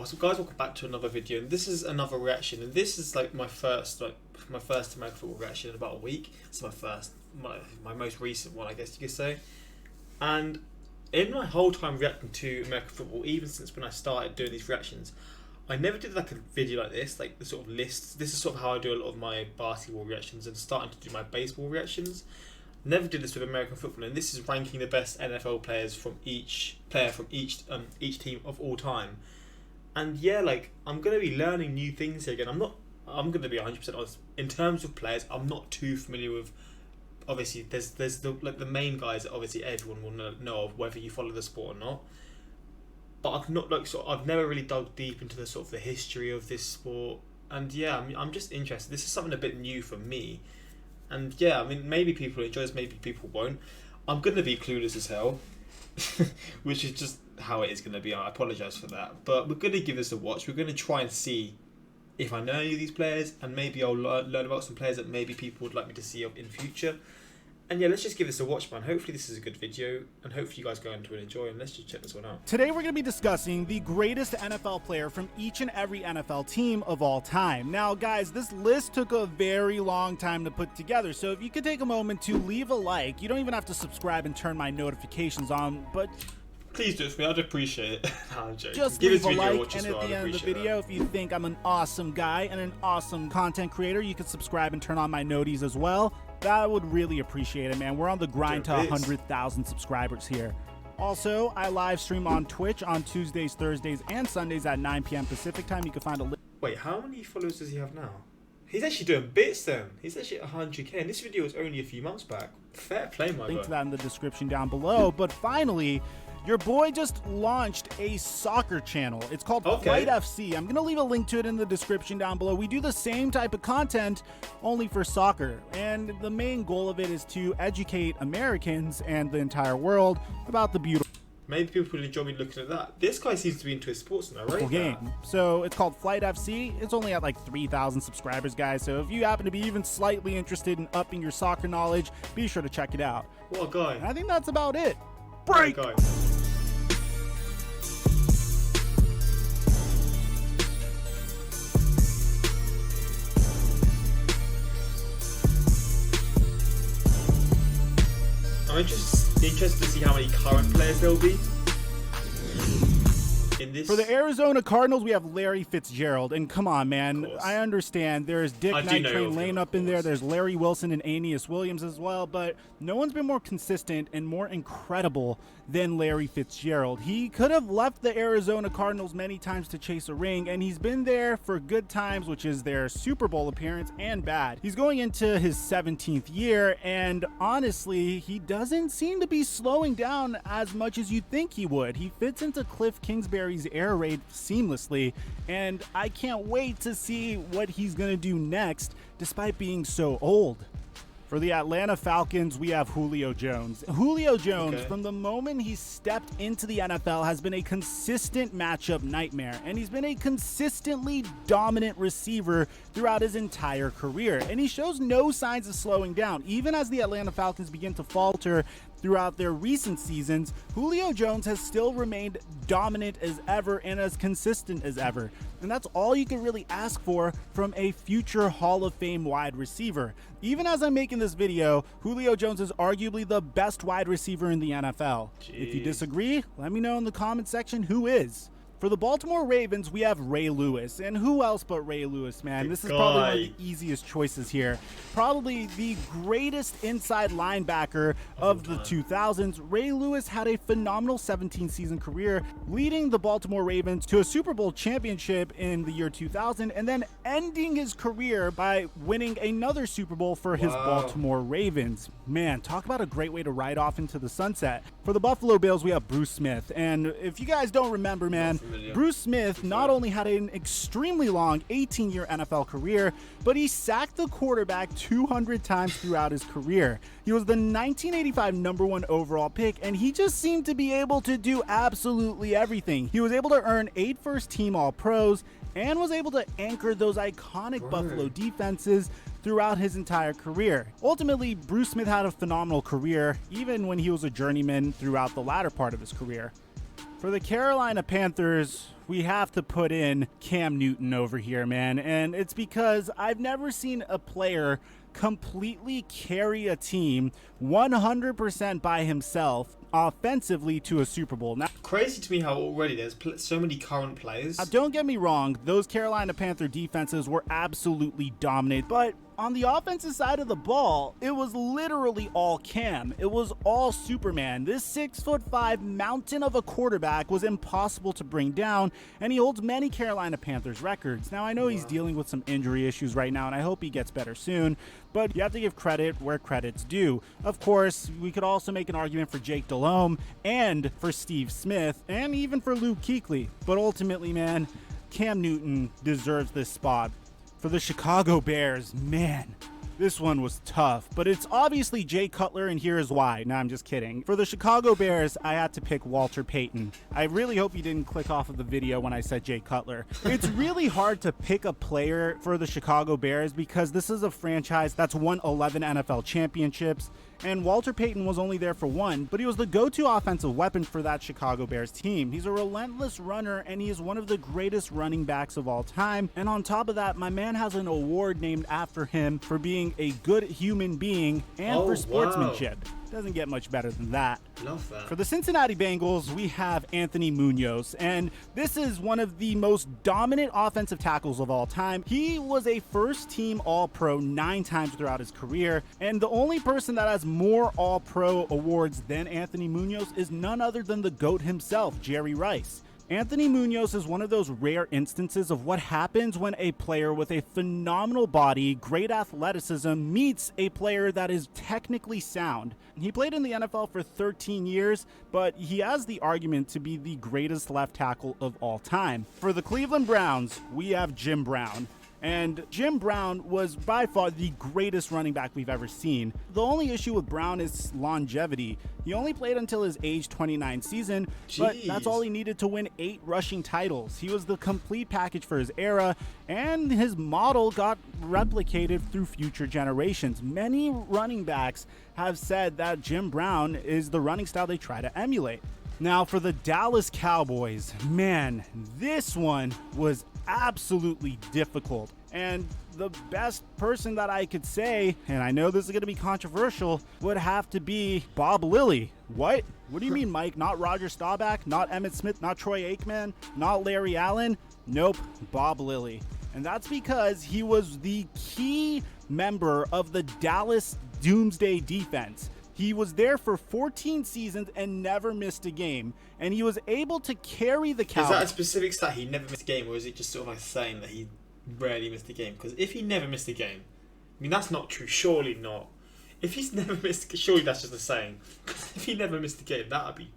So guys, welcome back to another video, and this is another reaction, and this is like my first American football reaction in about a week. It's my most recent one, I guess you could say. And in my whole time reacting to American football, even since when I started doing these reactions, I never did like a video like this, like the sort of lists. This is sort of how I do a lot of my basketball reactions and starting to do my baseball reactions. Never did this with American football, and this is ranking the best NFL players from each team of all time. And yeah, like, I'm gonna be learning new things here again. I'm gonna be 100% honest. In terms of players, I'm not too familiar with. Obviously, there's the main guys that obviously everyone will know of, whether you follow the sport or not. But I've never really dug deep into the sort of the history of this sport. And yeah, I'm just interested. This is something a bit new for me. And yeah, I mean, maybe people enjoy this, maybe people won't. I'm gonna be clueless as hell, which is just how it is gonna be. I apologise for that, but we're gonna give this a watch. We're gonna try and see if I know any of these players, and maybe I'll learn about some players that maybe people would like me to see in future. And yeah, let's just give this a watch, man. Hopefully this is a good video, and hopefully you guys go into it and enjoy, and let's just check this one out. Today we're going to be discussing the greatest NFL player from each and every NFL team of all time. Now guys, this list took a very long time to put together, so if you could take a moment to leave a like. You don't even have to subscribe and turn my notifications on, but please do it for me, I'd appreciate it. No, I'm joking. Just give leave this a video like, a watch and as well. at the end of the video, if you think I'm an awesome guy and an awesome content creator, you can subscribe and turn on my noties as well. That would really appreciate it, man. We're on the grind to 100,000 subscribers here. Also, I live stream on Twitch on Tuesdays, Thursdays, and Sundays at 9 p.m. Pacific time. You can find a link. Wait, how many followers does he have now? He's actually doing bits then. He's actually at 100k, and this video was only a few months back. Fair play, my guy. Link to that in the description down below. But finally, your boy just launched a soccer channel. It's called Flight FC. I'm going to leave a link to it in the description down below. We do the same type of content, only for soccer. And the main goal of it is to educate Americans and the entire world about the beautiful Maybe people would enjoy me looking at that. This guy seems to be into his sports now, right? Game. So it's called Flight FC. It's only at like 3,000 subscribers, guys. So if you happen to be even slightly interested in upping your soccer knowledge, be sure to check it out. What a guy. And I think that's about it. Break! What a guy. I'm interested to see how many current players there'll be in this. For the Arizona Cardinals, we have Larry Fitzgerald, and come on, man, I understand there's Dick Night Train Lane up in there, there's Larry Wilson and Aeneas Williams as well, but no one's been more consistent and more incredible than Larry Fitzgerald. He could have left the Arizona Cardinals many times to chase a ring, and he's been there for good times, which is their Super Bowl appearance, and bad. He's going into his 17th year, and honestly, he doesn't seem to be slowing down as much as you'd think he would. He fits into Cliff Kingsbury's air raid seamlessly, and I can't wait to see what he's gonna do next, despite being so old. For the Atlanta Falcons, we have Julio Jones. Julio Jones, from the moment he stepped into the NFL, has been a consistent matchup nightmare, and he's been a consistently dominant receiver throughout his entire career, and he shows no signs of slowing down. Even as the Atlanta Falcons begin to falter throughout their recent seasons, Julio Jones has still remained dominant as ever and as consistent as ever. And that's all you can really ask for from a future Hall of Fame wide receiver. Even as I'm making this video, Julio Jones is arguably the best wide receiver in the NFL. If you disagree, let me know in the comment section who is. For the Baltimore Ravens, we have Ray Lewis, and who else but Ray Lewis, man? This is probably one of the easiest choices here. Probably the greatest inside linebacker of the 2000s. Ray Lewis had a phenomenal 17-season career, leading the Baltimore Ravens to a Super Bowl championship in the year 2000, and then ending his career by winning another Super Bowl for his Baltimore Ravens. Man, talk about a great way to ride off into the sunset. For the Buffalo Bills, we have Bruce Smith, and if you guys don't remember, man, Bruce Smith not only had an extremely long 18-year NFL career, but he sacked the quarterback 200 times throughout his career. He was the 1985 #1 overall pick, and he just seemed to be able to do absolutely everything. He was able to earn 8 first-team All-Pros and was able to anchor those iconic Buffalo defenses throughout his entire career. Ultimately, Bruce Smith had a phenomenal career, even when he was a journeyman throughout the latter part of his career. For the Carolina Panthers, we have to put in Cam Newton over here, man. And it's because I've never seen a player completely carry a team 100% by himself offensively to a Super Bowl. Now, crazy to me how already there's so many current players. Now, don't get me wrong, those Carolina Panther defenses were absolutely dominant, but on the offensive side of the ball, it was literally all Cam. It was all Superman. This 6'5" mountain of a quarterback was impossible to bring down, and he holds many Carolina Panthers records. Now, I know he's dealing with some injury issues right now, and I hope he gets better soon, but you have to give credit where credit's due. Of course, we could also make an argument for Jake Delhomme and for Steve Smith and even for Luke Kuechly. But ultimately, man, Cam Newton deserves this spot. For the Chicago Bears, man, this one was tough, but it's obviously Jay Cutler, and here is why. No, I'm just kidding. For the Chicago Bears, I had to pick Walter Payton. I really hope you didn't click off of the video when I said Jay Cutler. It's really hard to pick a player for the Chicago Bears because this is a franchise that's won 11 NFL championships, and Walter Payton was only there for one, but he was the go-to offensive weapon for that Chicago Bears team. He's a relentless runner, and he is one of the greatest running backs of all time. And on top of that, my man has an award named after him for being a good human being and for sportsmanship. Doesn't get much better than that. Love that. For the Cincinnati Bengals, we have Anthony Munoz, and this is one of the most dominant offensive tackles of all time. He was a first-team All-Pro 9 times throughout his career, and the only person that has more All-Pro awards than Anthony Munoz is none other than the GOAT himself, Jerry Rice. Anthony Munoz is one of those rare instances of what happens when a player with a phenomenal body, great athleticism, meets a player that is technically sound. He played in the NFL for 13 years, but he has the argument to be the greatest left tackle of all time. For the Cleveland Browns, we have Jim Brown. And Jim Brown was by far the greatest running back we've ever seen. The only issue with Brown is longevity. He only played until his age 29 season, but that's all he needed to win 8 rushing titles. He was the complete package for his era, and his model got replicated through future generations. Many running backs have said that Jim Brown is the running style they try to emulate. Now, for the Dallas Cowboys, man, this one was absolutely difficult. And the best person that I could say, and I know this is going to be controversial, would have to be Bob Lilly. What? What do you mean, Mike? Not Roger Staubach? Not Emmitt Smith? Not Troy Aikman? Not Larry Allen? Nope, Bob Lilly. And that's because he was the key member of the Dallas Doomsday Defense. He was there for 14 seasons and never missed a game. And he was able to carry the Cowboys. Is that a specific stat? He never missed a game, or is it just sort of like saying that he rarely missed a game? Because if he never missed a game, I mean, that's not true. Surely not. If he's never missed, surely that's just a saying. If he never missed a game, that'd be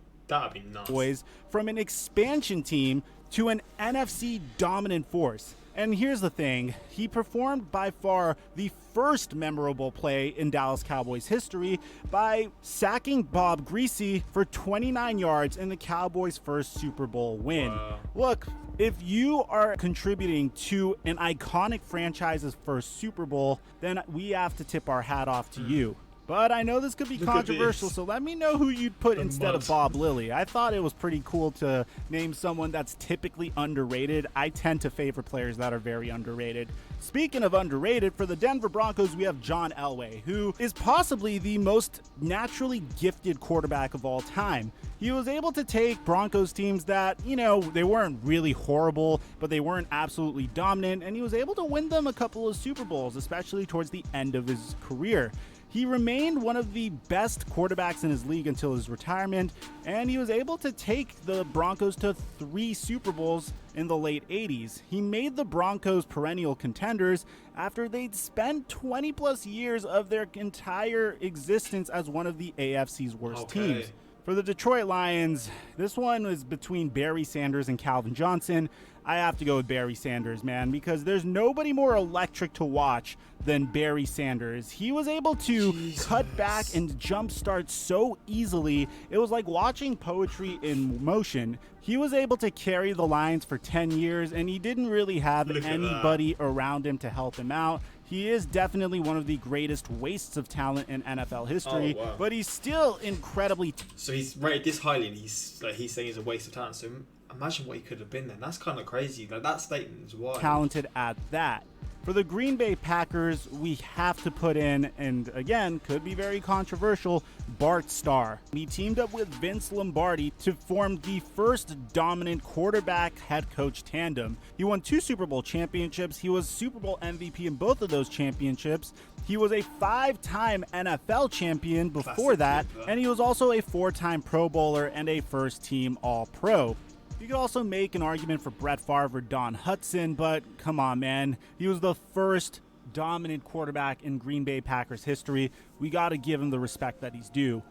nuts. Boys, from an expansion team to an NFC dominant force. And here's the thing, he performed by far the first memorable play in Dallas Cowboys history by sacking Bob Greasy for 29 yards in the Cowboys' first Super Bowl win. Wow. Look, if you are contributing to an iconic franchise's first Super Bowl, then we have to tip our hat off to you. But I know this could be controversial, so let me know who you'd put instead of Bob Lilly. I thought it was pretty cool to name someone that's typically underrated. I tend to favor players that are very underrated. Speaking of underrated, for the Denver Broncos, we have John Elway, who is possibly the most naturally gifted quarterback of all time. He was able to take Broncos teams that, they weren't really horrible, but they weren't absolutely dominant, and he was able to win them a couple of Super Bowls, especially towards the end of his career. He remained one of the best quarterbacks in his league until his retirement, and he was able to take the Broncos to 3 Super Bowls in the late 80s. He made the Broncos perennial contenders after they'd spent 20 plus years of their entire existence as one of the AFC's worst teams. For the Detroit Lions, this one was between Barry Sanders and Calvin Johnson. I have to go with Barry Sanders, man, because there's nobody more electric to watch than Barry Sanders. He was able to cut back and jumpstart so easily. It was like watching poetry in motion. He was able to carry the Lions for 10 years, and he didn't really have anybody around him to help him out. He is definitely one of the greatest wastes of talent in NFL history, but he's still incredibly... So he's rated this highly, and he's saying he's a waste of talent. So imagine what he could have been then. That's kind of crazy. Like, that statement is wild. Talented at that. For the Green Bay Packers, we have to put in, and again, could be very controversial, Bart Starr. He teamed up with Vince Lombardi to form the first dominant quarterback head coach tandem. He won 2 Super Bowl championships. He was Super Bowl MVP in both of those championships. He was a 5-time NFL champion before that, and he was also a 4-time Pro Bowler and a first-team All-Pro. You could also make an argument for Brett Favre or Don Hutson, but come on, man. He was the first dominant quarterback in Green Bay Packers history. We got to give him the respect that he's due.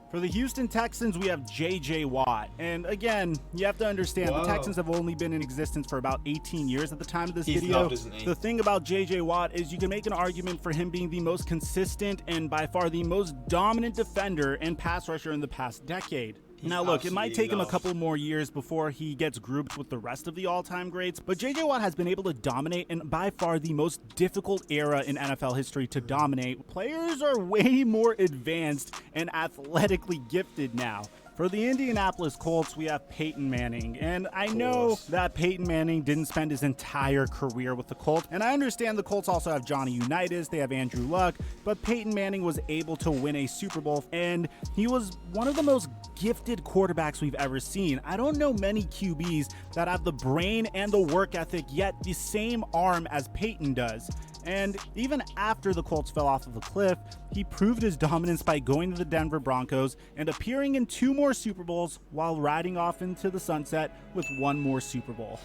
For the Houston Texans, we have J.J. Watt. And again, you have to understand, the Texans have only been in existence for about 18 years at the time of this video. Loved, isn't he? The thing about J.J. Watt is you can make an argument for him being the most consistent and by far the most dominant defender and pass rusher in the past decade. Now, look, it might take him a couple more years before he gets grouped with the rest of the all-time greats, but J.J. Watt has been able to dominate in by far the most difficult era in NFL history to dominate. Players are way more advanced and athletically gifted now. For the Indianapolis Colts, we have Peyton Manning, and I know that Peyton Manning didn't spend his entire career with the Colts, and I understand the Colts also have Johnny Unitas, they have Andrew Luck, but Peyton Manning was able to win a Super Bowl, and he was one of the most gifted quarterbacks we've ever seen. I don't know many QBs that have the brain and the work ethic, yet the same arm as Peyton does. And even after the Colts fell off of a cliff, he proved his dominance by going to the Denver Broncos and appearing in 2 more Super Bowls while riding off into the sunset with 1 more Super Bowl.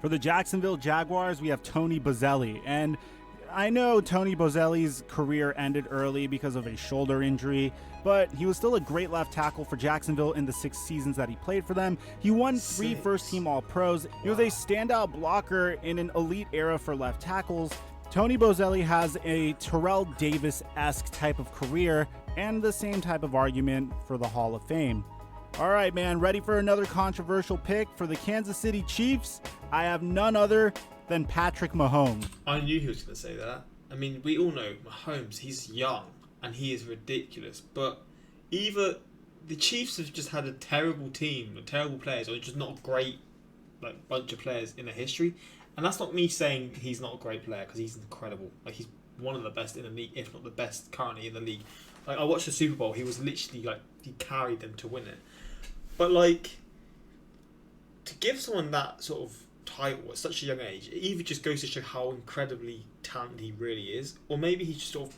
For the Jacksonville Jaguars, we have Tony Boselli. And I know Tony Boselli's career ended early because of a shoulder injury, but he was still a great left tackle for Jacksonville in the 6 seasons that he played for them. He won 3 first-team All-Pros. He was a standout blocker in an elite era for left tackles. Tony Boselli has a Terrell Davis-esque type of career and the same type of argument for the Hall of Fame. All right, man, ready for another controversial pick for the Kansas City Chiefs? I have none other than Patrick Mahomes. I knew he was going to say that. I mean, we all know Mahomes, he's young and he is ridiculous, but either the Chiefs have just had a terrible team, terrible players, or just not a great bunch of players in their history. And that's not me saying he's not a great player, because he's incredible. Like, he's one of the best in the league, if not the best currently in the league. Like, I watched the Super Bowl, he was literally, he carried them to win it. But, to give someone that sort of title at such a young age, it either just goes to show how incredibly talented he really is, or maybe he's just sort of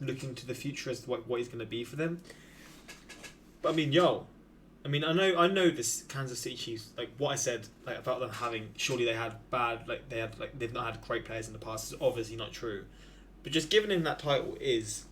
looking to the future as to what he's going to be for them. But, I know this Kansas City Chiefs, what I said about them having, surely they had bad, they've not had great players in the past is obviously not true. But just giving him that title it's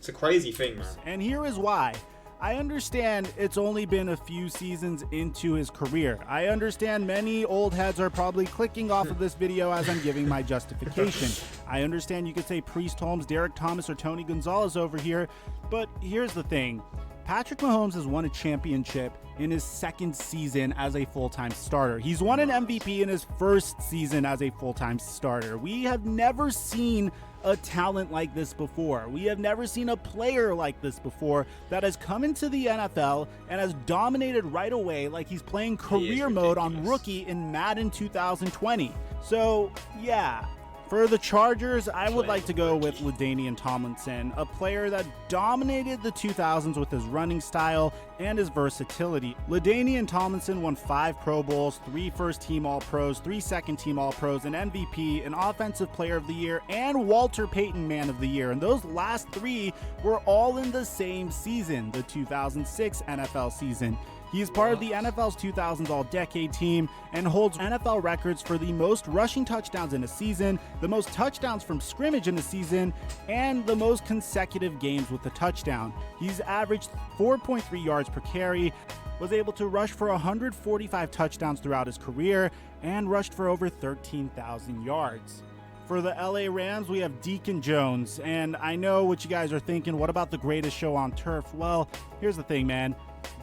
a crazy thing, man. And here is why. I understand it's only been a few seasons into his career. I understand many old heads are probably clicking off of this video as I'm giving my justification. I understand you could say Priest Holmes, Derek Thomas, or Tony Gonzalez over here, but here's the thing. Patrick Mahomes has won a championship in his 2nd season as a full-time starter. He's won an MVP in his 1st season as a full-time starter. We have never seen a talent like this before. We have never seen a player like this before that has come into the NFL and has dominated right away like he's playing career mode on rookie in Madden 2020. So, yeah. For the Chargers, I would like to go with LaDainian Tomlinson, a player that dominated the 2000s with his running style and his versatility. LaDainian Tomlinson won 5 Pro Bowls, 3 first-team All-Pros, 3 second-team All-Pros, an MVP, an Offensive Player of the Year, and Walter Payton Man of the Year. And those last 3 were all in the same season, the 2006 NFL season. He is part of the NFL's 2000s All-Decade team and holds NFL records for the most rushing touchdowns in a season, the most touchdowns from scrimmage in a season, and the most consecutive games with a touchdown. He's averaged 4.3 yards per carry, was able to rush for 145 touchdowns throughout his career, and rushed for over 13,000 yards. For the LA Rams, we have Deacon Jones, and I know what you guys are thinking, what about the greatest show on turf? Well, here's the thing, man.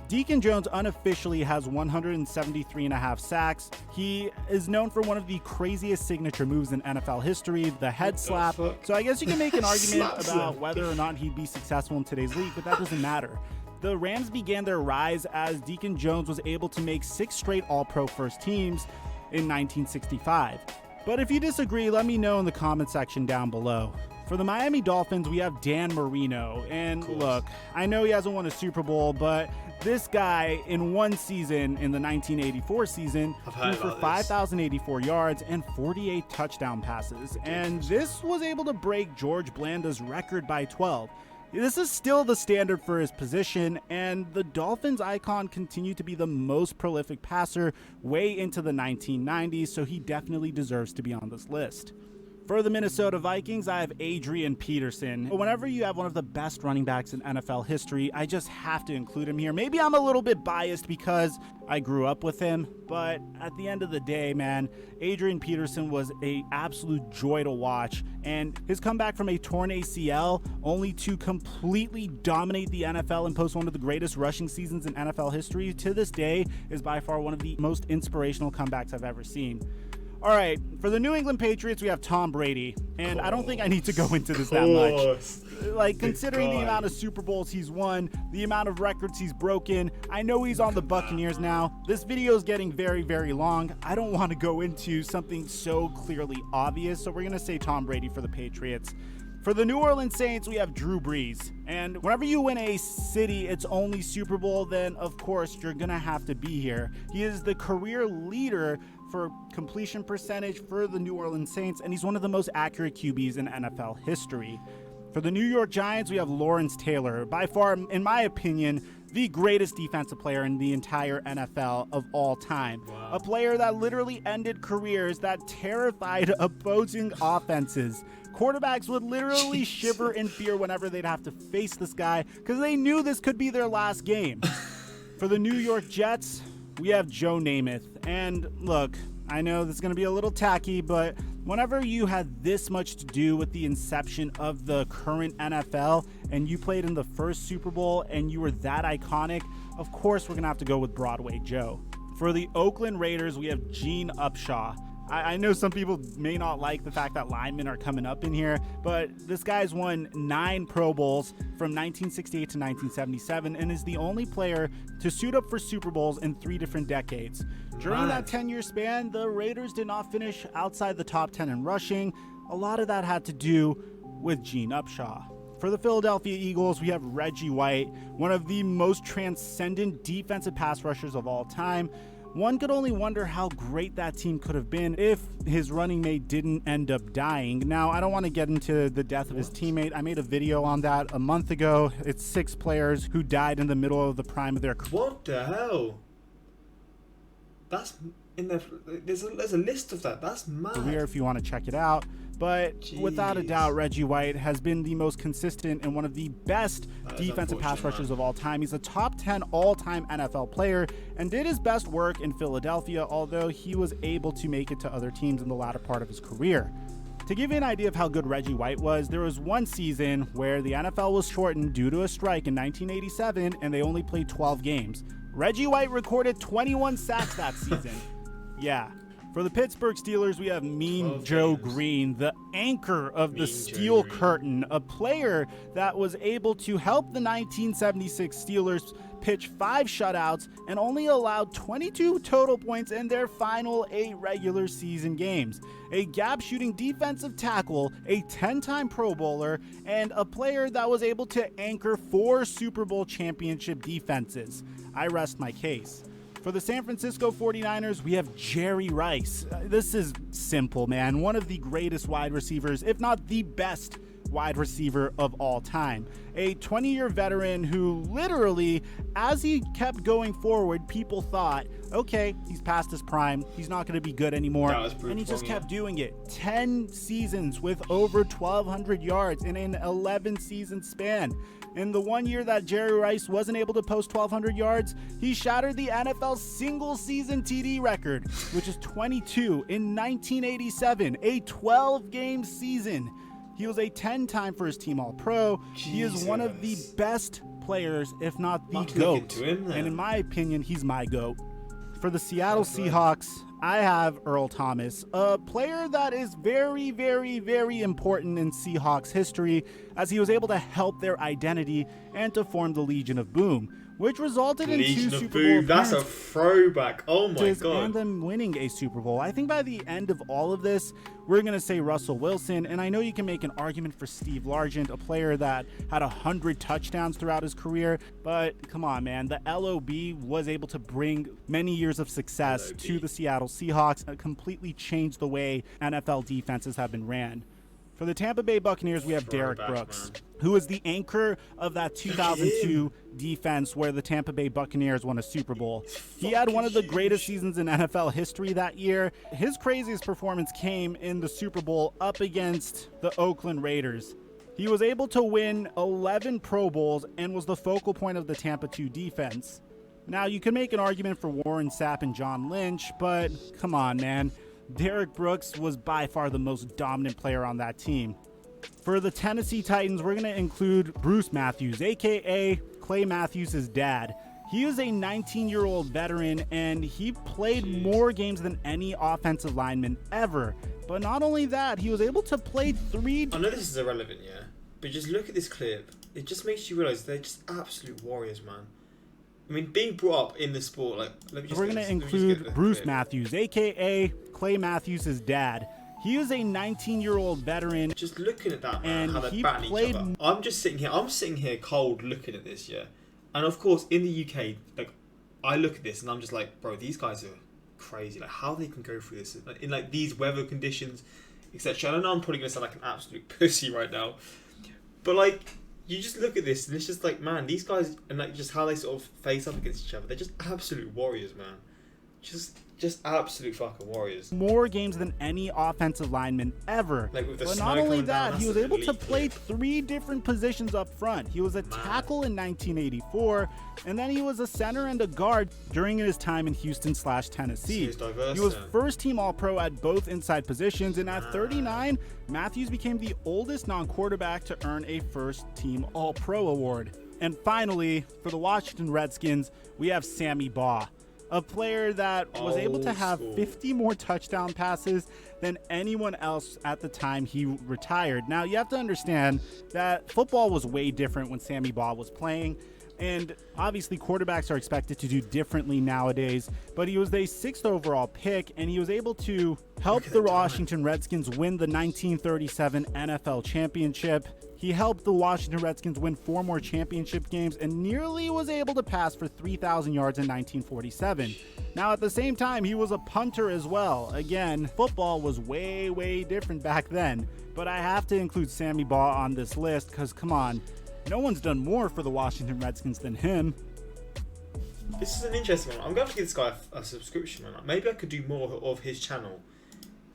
Deacon Jones unofficially has 173.5 sacks. He is known for one of the craziest signature moves in NFL history, the head slap. So I guess you can make an argument about whether or not he'd be successful in today's league, but that doesn't matter. The Rams began their rise as Deacon Jones was able to make 6 straight All-Pro first teams in 1965. But if you disagree, let me know in the comment section down below. For the Miami Dolphins, we have Dan Marino. And look, I know he hasn't won a Super Bowl, but this guy in one season, in the 1984 season, threw for 5,084 yards and 48 touchdown passes. And this was able to break George Blanda's record by 12. This is still the standard for his position, and the Dolphins icon continued to be the most prolific passer way into the 1990s, so he definitely deserves to be on this list. For the Minnesota Vikings, I have Adrian Peterson. Whenever you have one of the best running backs in NFL history, I just have to include him here. Maybe I'm a little bit biased because I grew up with him, but at the end of the day, man, Adrian Peterson was an absolute joy to watch, and his comeback from a torn ACL only to completely dominate the NFL and post one of the greatest rushing seasons in NFL history to this day is by far one of the most inspirational comebacks I've ever seen. All right, for the New England Patriots, we have Tom Brady, and I don't think I need to go into this that much. Like, considering the amount of Super Bowls he's won, the amount of records he's broken, I know he's on the Buccaneers now. This video is getting very, very long. I don't want to go into something so clearly obvious, so we're going to say Tom Brady for the Patriots. For the New Orleans Saints, we have Drew Brees. And whenever you win a city its only Super Bowl, then of course you're going to have to be here. He is the career leader for completion percentage for the New Orleans Saints, and he's one of the most accurate QBs in NFL history. For the New York Giants, we have Lawrence Taylor, by far, in my opinion, the greatest defensive player in the entire NFL of all time. Wow. A player that literally ended careers that terrified opposing offenses. Quarterbacks would literally shiver in fear whenever they'd have to face this guy because they knew this could be their last game. For the New York Jets, we have Joe Namath. And look, I know this is going to be a little tacky, but whenever you had this much to do with the inception of the current NFL and you played in the first Super Bowl and you were that iconic, of course we're going to have to go with Broadway Joe. For the Oakland Raiders, we have Gene Upshaw. I know some people may not like the fact that linemen are coming up in here, but this guy's won 9 Pro Bowls from 1968 to 1977 and is the only player to suit up for Super Bowls in 3 different decades. During that 10-year span, the Raiders did not finish outside the top 10 in rushing. A lot of that had to do with Gene Upshaw. For the Philadelphia Eagles, we have Reggie White, one of the most transcendent defensive pass rushers of all time. One could only wonder how great that team could have been if his running mate didn't end up dying. Now, I don't want to get into the death of his teammate. I made a video on that a month ago. It's 6 players who died in the middle of the prime of their career. What the hell? That's in there. There's a list of that. That's mad. If you want to check it out. But without a doubt, Reggie White has been the most consistent and one of the best defensive pass rushers of all time. He's a top 10 all-time NFL player and did his best work in Philadelphia, although he was able to make it to other teams in the latter part of his career. To give you an idea of how good Reggie White was, there was one season where the NFL was shortened due to a strike in 1987 and they only played 12 games. Reggie White recorded 21 sacks that season. Yeah. For the Pittsburgh Steelers, we have Mean Joe Greene, the anchor of the Steel Curtain, a player that was able to help the 1976 Steelers pitch 5 shutouts and only allowed 22 total points in their final 8 regular season games. A gap-shooting defensive tackle, a 10-time Pro Bowler, and a player that was able to anchor 4 Super Bowl championship defenses. I rest my case. For the San Francisco 49ers, we have Jerry Rice. This is simple, man. One of the greatest wide receivers, if not the best wide receiver of all time. A 20-year veteran who literally, as he kept going forward, people thought, okay, he's past his prime, he's not going to be good anymore, and he just kept doing it. 10 seasons with over 1,200 yards in an 11-season span. In the 1 year that Jerry Rice wasn't able to post 1,200 yards, he shattered the NFL single-season TD record, which is 22 in 1987, a 12-game season. He was a 10-time first-team All-Pro. He is one of the best players, if not the GOAT. And in my opinion, he's my GOAT. For the Seattle Seahawks, I have Earl Thomas, a player that is very, very, very important in Seahawks history, as he was able to help their identity and to form the Legion of Boom, which resulted in 2 Super Bowl appearances. That's a throwback. Oh my God. And them winning a Super Bowl. I think by the end of all of this, we're going to say Russell Wilson. And I know you can make an argument for Steve Largent, a player that had 100 touchdowns throughout his career. But come on, man. The LOB was able to bring many years of success to the Seattle Seahawks and completely changed the way NFL defenses have been ran. For the Tampa Bay Buccaneers, we have Derrick Brooks, who is the anchor of that 2002 defense where the Tampa Bay Buccaneers won a Super Bowl. He had one of the greatest seasons in NFL history that year. His craziest performance came in the Super Bowl up against the Oakland Raiders. He was able to win 11 Pro Bowls and was the focal point of the Tampa 2 defense. Now, you can make an argument for Warren Sapp and John Lynch, but come on, man. Derrick Brooks was by far the most dominant player on that team. For the Tennessee Titans, we're going to include Bruce Matthews, a.k.a. Clay Matthews' dad. He is a 19-year-old veteran, and he played more games than any offensive lineman ever. But not only that, he was able to play 3... I know this is irrelevant, yeah, but just look at this clip. It just makes you realise they're just absolute warriors, man. I mean, being brought up in the sport, like... We're going to include Bruce Matthews, a.k.a. Clay Matthews' dad. He is a 19-year-old veteran. Just looking at that, man, how they're batting each other. I'm sitting here cold looking at this, yeah. And of course, in the UK, like, I look at this and I'm just like, bro, these guys are crazy. Like, how they can go through this in like these weather conditions, etc. I know I'm probably going to sound like an absolute pussy right now. But like... You just look at this and it's just like, man, these guys, and like just how they sort of face up against each other, they're just absolute warriors, man. Just absolute fucking warriors. More games than any offensive lineman ever. Like with the but not only that, he was able to play 3 different positions up front. He was a tackle in 1984, and then he was a center and a guard during his time in Houston/Tennessee. He was first-team All-Pro at both inside positions, and at 39, Matthews became the oldest non-quarterback to earn a first-team All-Pro award. And finally, for the Washington Redskins, we have Sammy Baugh, a player that was able to have 50 more touchdown passes than anyone else at the time he retired. Now, you have to understand that football was way different when Sammy Baugh was playing, and obviously quarterbacks are expected to do differently nowadays, but he was a 6th overall pick, and he was able to help the Washington Redskins win the 1937 NFL championship. He helped the Washington Redskins win 4 more championship games and nearly was able to pass for 3,000 yards in 1947. Now, at the same time, he was a punter as well. Again, football was way, way different back then. But I have to include Sammy Baugh on this list because, come on, no one's done more for the Washington Redskins than him. This is an interesting one. I'm going to have to give this guy a subscription. Maybe I could do more of his channel.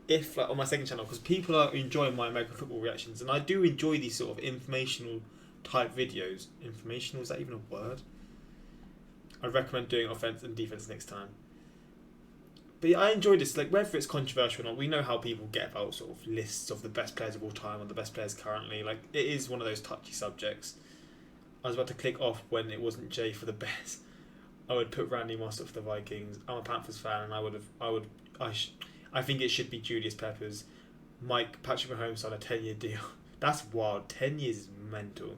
If like on my second channel, because people are enjoying my American football reactions, and I do enjoy these sort of informational type videos. Informational, is that even a word? I recommend doing offense and defense next time. But yeah, I enjoy this, like whether it's controversial or not. We know how people get about sort of lists of the best players of all time or the best players currently. Like it is one of those touchy subjects. I was about to click off when it wasn't Jay for the Bears. I would put Randy Moss off the Vikings. I'm a Panthers fan, and I think it should be Julius Peppers. Patrick Mahomes signed a 10-year deal. That's wild. 10 years is mental.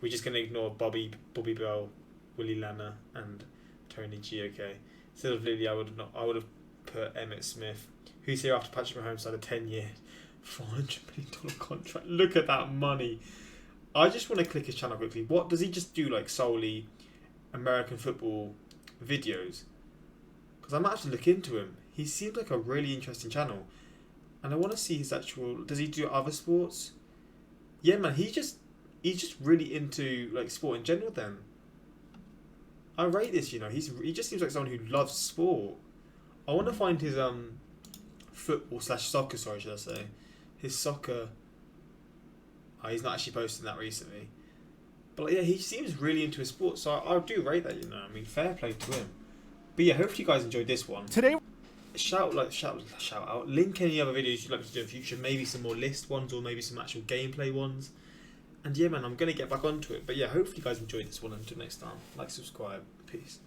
We're just going to ignore Bobby Bell, Willie Lanner, and Tony G, okay? Instead of Lily, I would have put Emmitt Smith, who's here after Patrick Mahomes signed a 10-year, $400 million contract. Look at that money. I just want to click his channel quickly. What does he just do, like solely American football videos? Because I might have to look into him. He seems like a really interesting channel. And I want to see his actual... Does he do other sports? yeah, man, he's just really into like sport in general. Then I rate this. You know, he just seems like someone who loves sport. I want to find his football/soccer. Sorry, should I say his soccer? Oh, he's not actually posting that recently. But yeah, he seems really into his sport, so I do rate that. You know, I mean, fair play to him. But yeah, hopefully you guys enjoyed this one. Today, shout out. Link any other videos you'd like to do in the future. Maybe some more list ones or maybe some actual gameplay ones. And yeah, man, I'm gonna get back onto it. But yeah, hopefully you guys enjoyed this one. Until next time, like, subscribe, peace.